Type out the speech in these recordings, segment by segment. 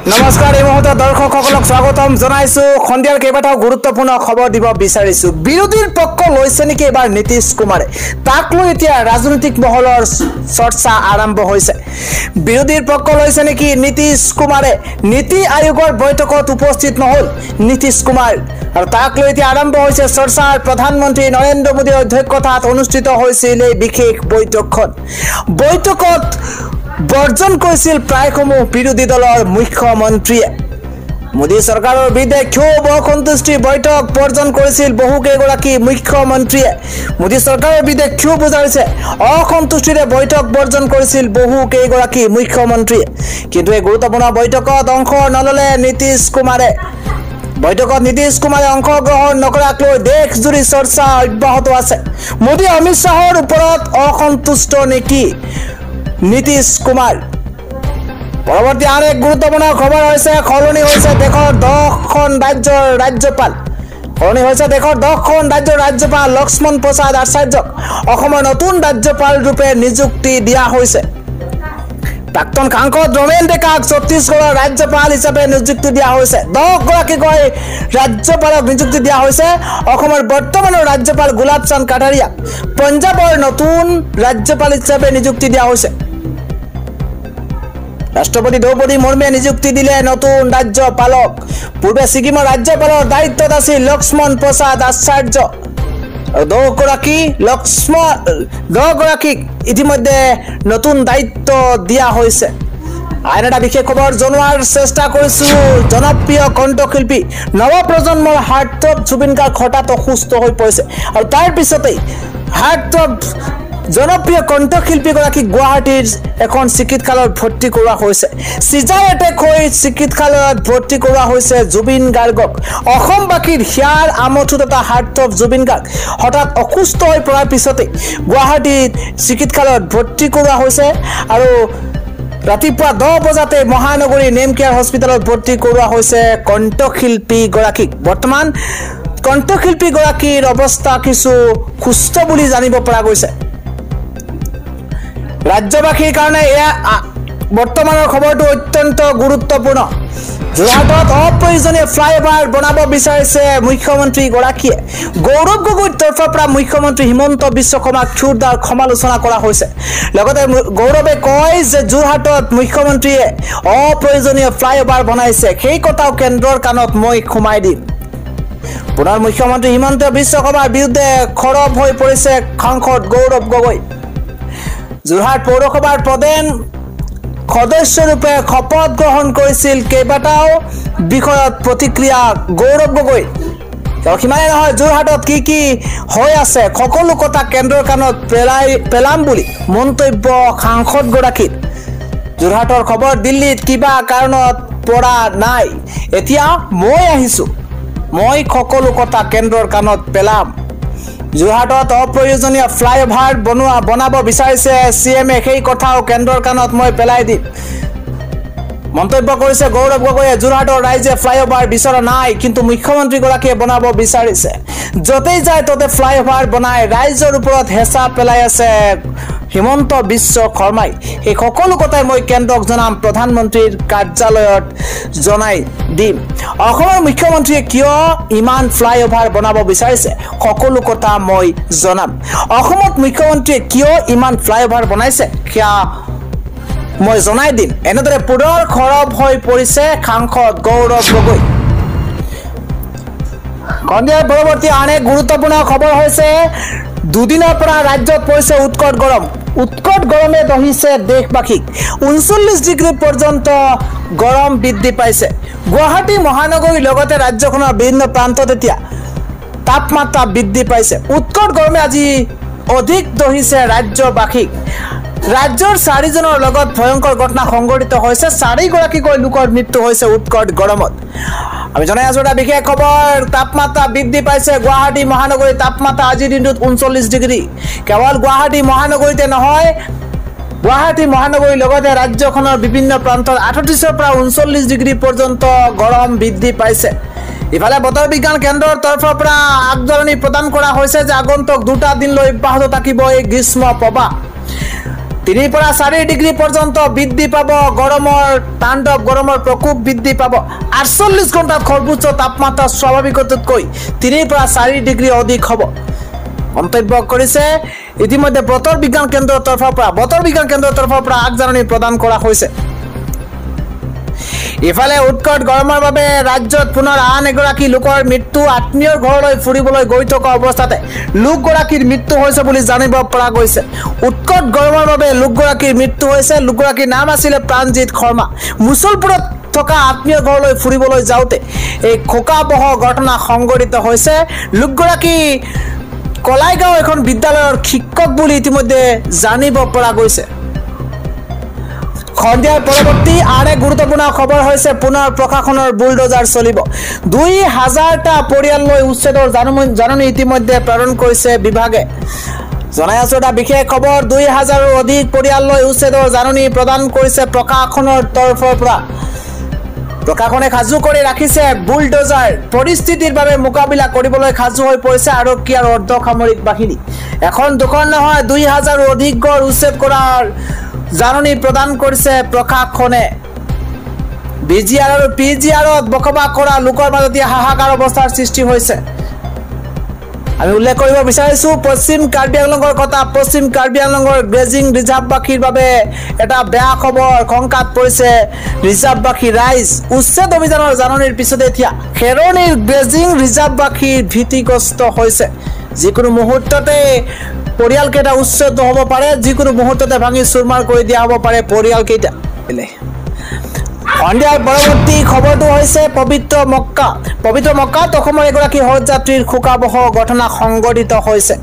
নমস্কাৰ এই মুহূৰ্তত দৰ্শকসকলক স্বাগতম জনাইছো খন্দিয়াৰ কেইবাটাও গুৰুত্বপূৰ্ণ খবৰ দিব বিচাৰিছো বিৰোধীৰ পক্ষ লৈছে নেকি এবাৰ নীতিশ কুমাৰে তাক লৈ এতিয়া ৰাজনৈতিক মহলৰ চৰ্চা আৰম্ভ হৈছে বিৰোধীৰ পক্ষ লৈছে নেকি নীতিশ কুমাৰে নীতি আয়োগৰ বৈঠকত উপস্থিত নহল নীতিশ কুমাৰ আৰু তাক লৈ এতিয়া আৰম্ভ হৈছে চৰ্চাৰ প্ৰধানমন্ত্ৰী নৰেন্দ্ৰ মোদীৰ অধ্যক্ষতাত অনুষ্ঠিত হৈছিল এই বিশেষ বৈঠকত বৰ্জন কৰিছিল প্ৰায়সমূহ বিৰোধী দলৰ মুখ্যমন্ত্ৰীয়ে মোদী চৰকাৰৰ বিৰুদ্ধে ক্ষোভ অসন্তুষ্টি বৈঠক বৰ্জন কৰিছিল বহুকেইগৰাকী মুখ্যমন্ত্ৰীয়ে মোদী চৰকাৰৰ বিৰুদ্ধে ক্ষোভ উজাৰিছে অসন্তুষ্টিৰে বৈঠক বৰ্জন কৰিছিল বহুকেইগৰাকী মুখ্যমন্ত্ৰীয়ে কিন্তু এই গুৰুত্বপূৰ্ণ বৈঠকত অংশ নললে নীতিশ কুমাৰে বৈঠকত নীতিশ কুমাৰে অংশগ্ৰহণ নকৰাক লৈ দেশজুৰি চৰ্চা অব্যাহত আছে মোদী অমিত শ্বাহৰ ওপৰত অসন্তুষ্ট নেকি নীতিশ কুমাৰ পৰৱৰ্তী আন এক গুৰুত্বপূৰ্ণ খবৰ হৈছে খলনি হৈছে দেশৰ 10খন ৰাজ্যৰ ৰাজ্যপাল লক্ষ্মণ প্ৰসাদ আচাৰ্যক অসমৰ নতুন ৰাজ্যপাল ৰূপে নিযুক্তি দিয়া হৈছে প্ৰাক্তন সাংসদ ৰমেন ডেকাক ছত্তীশগড়ৰ ৰাজ্যপাল হিচাপে নিযুক্তি দিয়া হৈছে 10 গৰাকীকৈ ৰাজ্যপালক নিযুক্তি দিয়া হৈছে অসমৰ বৰ্তমানৰ ৰাজ্যপাল গুলাব চান্দ কাটাৰিয়াক পঞ্জাবৰ নতুন ৰাজ্যপাল হিচাপে নিযুক্তি দিয়া হৈছে ৰাষ্ট্ৰপতি দ্ৰৌপদী মুৰ্মুৱে নিযুক্তি দিলে নতুন ৰাজ্যপালক পূৰ্বে ছিকিমৰ ৰাজ্যপালৰ দায়িত্বত আছিল লক্ষ্মণ প্ৰসাদ আচাৰ্য আৰু 10 গৰাকীক ইতিমধ্যে নতুন দায়িত্ব দিয়া হৈছে আন এটা বিশেষ খবৰ জনোৱাৰ চেষ্টা কৰিছো জনপ্ৰিয় কণ্ঠশিল্পী নৱপ্ৰজন্মৰ হাৰ্টথ্ৰব জুবিন গাৰ্গ হঠাৎ অসুস্থ হৈ পৰিছে আৰু তাৰ পিছতেই হাৰ্টথ্ৰব জনপ্ৰিয় কণ্ঠশিল্পীগৰাকীক গুৱাহাটীৰ এখন চিকিৎসালয়ত ভৰ্তি কৰোৱা হৈছে চিজাৰ এটেক হৈ চিকিৎসালয়ত ভৰ্তি কৰোৱা হৈছে জুবিন গাৰ্গক অসমবাসীৰ হিয়াৰ আমঠুত এটা হাৰ্টথ্ৰব জুবিন গাৰ্গ হঠাৎ অসুস্থ হৈ পৰাৰ পিছতে গুৱাহাটীত চিকিৎসালয়ত ভৰ্তি কৰোৱা হৈছে আৰু ৰাতিপুৱা 10 বজাতে মহানগৰী নেম কেয়াৰ হস্পিটেলত ভৰ্তি কৰোৱা হৈছে কণ্ঠশিল্পীগৰাকীক বৰ্তমান কণ্ঠশিল্পীগৰাকীৰ অৱস্থা কিছু সুস্থ বুলি জানিব পৰা গৈছে ৰাজ্যবাসীৰ কাৰণে বৰ্তমানৰ খবৰটো অত্যন্ত গুৰুত্বপূৰ্ণ যোৰহাটত অপ্ৰয়োজনীয় ফ্লাইঅভাৰ বনাব বিচাৰিছে মুখ্যমন্ত্ৰী গৰাকীয়ে গৌৰৱ গগৈৰ তৰফৰ পৰা মুখ্যমন্ত্ৰী হিমন্ত বিশ্ব শৰ্মাক ক্ষুৰদাৰ সমালোচনা কৰা হৈছে লগতে গৌৰৱে কয় যে যোৰহাটত মুখ্যমন্ত্ৰীয়ে অপ্ৰয়োজনীয় ফ্লাইঅভাৰ বনাইছে সেই কথাও কেন্দ্ৰৰ কাণত মই সোমাই দিম পুনৰ মুখ্যমন্ত্ৰী হিমন্ত বিশ্ব শৰ্মাৰ বিৰুদ্ধে খৰব হৈ পৰিছে সাংসদ গৌৰৱ গগৈ যোৰহাট পৌৰসভাৰ প্ৰধান সদস্যৰূপে শপত গ্ৰহণ কৰিছিল কেইবাটাও বিষয়ত প্ৰতিক্ৰিয়া গৌৰৱ গগৈ সিমানেই নহয় যোৰহাটত কি হৈ আছে সকলো কথা কেন্দ্ৰৰ কাণত পেলাম বুলি মন্তব্য সাংসদগৰাকীৰ যোৰহাটৰ খবৰ দিল্লীত কিবা কাৰণত পৰা নাই এতিয়া মই আহিছো মই সকলো কথা কেন্দ্ৰৰ কাণত পেলাম যোৰহাটত অপ্ৰয়োজনীয় ফ্লাইঅভাৰ বনাব বিচাৰিছে চিএমএ সেই কথাও কেন্দ্ৰৰ কাণত মই পেলাই দিম মন্তব্য কৰিছে গৌৰৱ গগৈয়ে যোৰহাটৰ ৰাইজে ফ্লাইঅভাৰ বিচৰা নাই কিন্তু মুখ্যমন্ত্ৰীগৰাকীয়ে বনাব বিচাৰিছে যতেই যায় ততে ফ্লাইঅভাৰ বনাই ৰাইজৰ ওপৰত হেঁচা পেলাই আছে হিমন্ত বিশ্ব শৰ্মাই এই সকলো কথাই মই কেন্দ্ৰক জনাম প্ৰধানমন্ত্ৰীৰ কাৰ্যালয়ত জনাই দিম অসমৰ মুখ্যমন্ত্ৰীয়ে কিয় ইমান ফ্লাইঅভাৰ বনাব বিচাৰিছে সকলো কথা মই জনাম অসমত মুখ্যমন্ত্ৰীয়ে কিয় ইমান ফ্লাইঅভাৰ বনাইছে কিয়া মই জনাই দিম এনেদৰে পুনৰ খৰব হৈ পৰিছে সাংসদ গৌৰৱ গগৈ কন্দিয়াৰ পৰৱৰ্তী আন এক গুৰুত্বপূৰ্ণ খবৰ হৈছে দুদিনৰ পৰা ৰাজ্যত পৰিছে উৎকট গৰমে দহিছে দেশবাসীক 39 ডিগ্ৰী পৰ্যন্ত গৰম বৃদ্ধি পাইছে গুৱাহাটী মহানগৰীৰ লগতে ৰাজ্যখনৰ বিভিন্ন প্ৰান্তত এতিয়া তাপমাত্ৰা বৃদ্ধি পাইছে উৎকট গৰমে আজি অধিক দহিছে ৰাজ্যবাসীক ৰাজ্যৰ 4 জনৰ লগত ভয়ংকৰ ঘটনা সংঘটিত হৈছে 4 গৰাকীকৈ লোকৰ মৃত্যু হৈছে উৎকট গৰমত আমি জনাই আছো এটা বিশেষ খবৰ তাপমাত্ৰা বৃদ্ধি পাইছে গুৱাহাটী মহানগৰীৰ তাপমাত্ৰা আজিৰ দিনটোত 39 ডিগ্ৰী কেৱল গুৱাহাটী মহানগৰীতে নহয় গুৱাহাটী মহানগৰীৰ লগতে ৰাজ্যখনৰ বিভিন্ন প্ৰান্তত 38 পৰা 39 ডিগ্ৰী পৰ্যন্ত গৰম বৃদ্ধি পাইছে ইফালে বতৰ বিজ্ঞান কেন্দ্ৰৰ তৰফৰ পৰা আগজাননী প্ৰদান কৰা হৈছে যে আগন্তুক 2টা দিনলৈ অব্যাহত থাকিব এই গ্ৰীষ্ম প্ৰবাহ 3 পৰা 4 ডিগ্ৰী পৰ্যন্ত বৃদ্ধি পাব গৰমৰ তাণ্ডৱ গৰমৰ প্ৰকোপ বৃদ্ধি পাব 48 ঘণ্টাত সৰ্বোচ্চ তাপমাত্ৰা স্বাভাৱিকতকৈ 3 পৰা 4 ডিগ্ৰী অধিক হ'ব মন্তব্য কৰিছে ইতিমধ্যে বতৰ বিজ্ঞান কেন্দ্ৰৰ তৰফৰ পৰা আগজাননী প্ৰদান কৰা হৈছে ইফালে উৎকট গৰমৰ বাবে ৰাজ্যত পুনৰ আন এগৰাকী লোকৰ মৃত্যু আত্মীয়ৰ ঘৰলৈ ফুৰিবলৈ গৈ থকা অৱস্থাতে লোকগৰাকীৰ মৃত্যু হৈছে বুলি জানিব পৰা গৈছে উৎকট গৰমৰ বাবে লোকগৰাকীৰ মৃত্যু হৈছে লোকগৰাকীৰ নাম আছিল প্ৰাণজিৎ শৰ্মা মুছলপুৰত থকা আত্মীয় ঘৰলৈ ফুৰিবলৈ যাওঁতে এই খোকাবহ ঘটনা সংঘটিত হৈছে লোকগৰাকী কলাইগাঁও এখন বিদ্যালয়ৰ শিক্ষক বুলি ইতিমধ্যে জানিব পৰা গৈছে খন্দিয়াৰ পৰৱৰ্তী আন এক গুৰুত্বপূৰ্ণ খবৰ হৈছে পুনৰ প্ৰশাসনৰ বুলডোজাৰ চলিব 2000টা পৰিয়াললৈ উচ্ছেদৰ জাননী ইতিমধ্যে প্ৰেৰণ কৰিছে বিভাগে জনাই আছো এটা বিশেষ খবৰ 2000ৰো অধিক পৰিয়াললৈ উচ্ছেদৰ জাননী প্ৰদান কৰিছে প্ৰশাসনৰ তৰফৰ পৰা প্ৰশাসনে সাজু কৰি ৰাখিছে বুলডোজাৰ পৰিস্থিতিৰ বাবে মোকাবিলা কৰিবলৈ সাজু হৈ পৰিছে আৰক্ষী আৰু অৰ্ধসামৰিক বাহিনী এখন দুখন নহয় 2000ৰো অধিক গড় উচ্ছেদ কৰাৰ জাননী প্ৰদান কৰিছে প্ৰশাসনে বিজিআৰ আৰু পিজিআৰত বসবাস কৰা লোকৰ মাজত হাহাকাৰ অৱস্থাৰ সৃষ্টি হৈছে আমি উল্লেখ কৰিব বিচাৰিছো পশ্চিম কাৰ্বি আংলঙৰ কথা পশ্চিম কাৰ্বি আংলঙৰ গ্ৰেজিং ৰিজাৰ্ভবাসীৰ বাবে এটা বেয়া খবৰ খংকাত পৰিছে ৰিজাৰ্ভবাসী ৰাইজ উচ্ছেদ অভিযানৰ জাননীৰ পিছতে এতিয়া খেৰণীৰ গ্ৰেজিং ৰিজাৰ্ভবাসীৰ ভীতিগ্ৰস্ত হৈছে যিকোনো মুহূৰ্ততে পৰিয়ালকেইটা উচ্ছেদ হ'ব পাৰে যিকোনো মুহূৰ্ততে ভাঙি চুৰমাৰ কৰি দিয়া হ'ব পাৰে পৰিয়ালকেইটা সন্ধিয়াৰ পৰৱৰ্তী খবৰটো হৈছে পবিত্ৰ মক্কাত অসমৰ এগৰাকী হজযাত্ৰীৰ শোকাবহ ঘটনা সংঘটিত হৈছে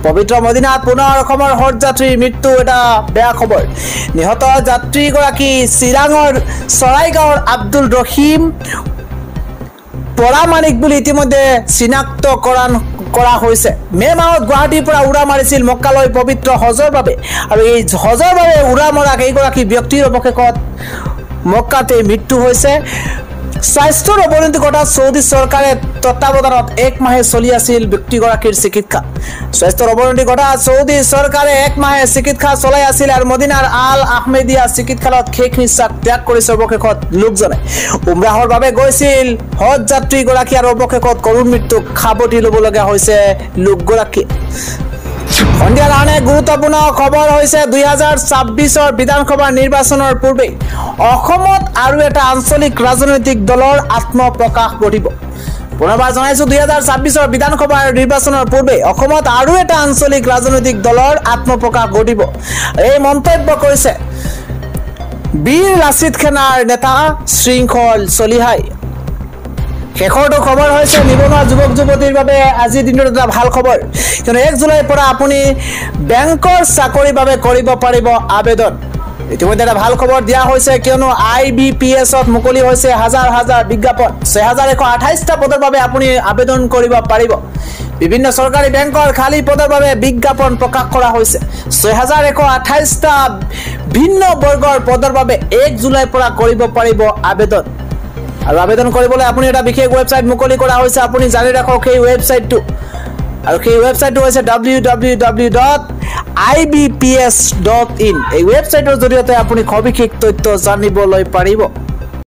পবিত্ৰ মদিনাত পুনৰ অসমৰ হজযাত্ৰীৰ মৃত্যু এটা বেয়া খবৰ নিহত যাত্ৰীগৰাকী চিৰাঙৰ চৰাইগাঁৱৰ আব্দুল ৰহিম পৰামানিক বুলি ইতিমধ্যে চিনাক্তকৰণ কৰা হৈছে মে মাহত গুৱাহাটীৰ পৰা উৰা মাৰিছিল মক্কালৈ পবিত্ৰ হজৰ বাবে আৰু এই হজৰ বাবে উৰা মৰা কেইগৰাকী ব্যক্তিৰ অৱশেষত মক্কাতে মৃত্যু হৈছে স্বাস্থ্যৰ অৱনতি ঘটাত সৌদি চৰকাৰে তত্ত্বাৱধানত 1 মাহে চলি আছিল ব্যক্তিগৰাকীৰ চিকিৎসা স্বাস্থ্যৰ অৱনতি ঘটাত সৌদি চৰকাৰে 1 মাহে চিকিৎসা চলাই আছিল আৰু মদিনাৰ আল আহমেদিয়া চিকিৎসালয়ত শেষ নিশ্বাস ত্যাগ কৰিছে অৱশেষত লোকজনে উমৰাহৰ বাবে গৈছিল হজ যাত্ৰীগৰাকী আৰু অৱশেষত কৰুণ মৃত্যুক খাবতি ল'বলগীয়া হৈছে লোকগৰাকী সন্ধিয়াৰ আন এক গুৰুত্বপূৰ্ণ খবৰ হৈছে 2026ৰ বিধানসভা নিৰ্বাচনৰ পূৰ্বে অসমত আৰু এটা আঞ্চলিক ৰাজনৈতিক দলৰ আত্মপ্ৰকাশ ঘটিব পুনৰবাৰ জনাইছো 2026ৰ বিধানসভা নিৰ্বাচনৰ পূৰ্বে অসমত আৰু এটা আঞ্চলিক ৰাজনৈতিক দলৰ আত্মপ্ৰকাশ ঘটিব এই মন্তব্য কৰিছে বীৰ লাচিত সেনাৰ নেতা শৃংখল চলিহাই শেষৰটো খবৰ হৈছে নিবনুৱা যুৱক যুৱতীৰ বাবে আজি দিনটোত এটা ভাল খবৰ কিয়নো 1 জুলাইৰ পৰা আপুনি বেংকৰ চাকৰিৰ বাবে কৰিব পাৰিব আবেদন ইতিমধ্যে এটা ভাল খবৰ দিয়া হৈছে কিয়নো IBPSত মুকলি হৈছে হাজাৰ হাজাৰ বিজ্ঞাপন 6128টা পদৰ বাবে আপুনি আবেদন কৰিব পাৰিব বিভিন্ন চৰকাৰী বেংকৰ খালী পদৰ বাবে বিজ্ঞাপন প্ৰকাশ কৰা হৈছে 6128টা ভিন্ন বৰ্গৰ পদৰ বাবে 1 জুলাইৰ পৰা কৰিব পাৰিব আবেদন আৰু আবেদন কৰিবলৈ আপুনি এটা বিশেষ ৱেবছাইট মুকলি কৰা হৈছে আপুনি জানি ৰাখক এই ৱেবছাইটটো আৰু সেই ৱেবছাইটটো হৈছে www.ibps.in এই ৱেবছাইটৰ জৰিয়তে আপুনি সবিশেষ তথ্য জানিবলৈ পাৰিব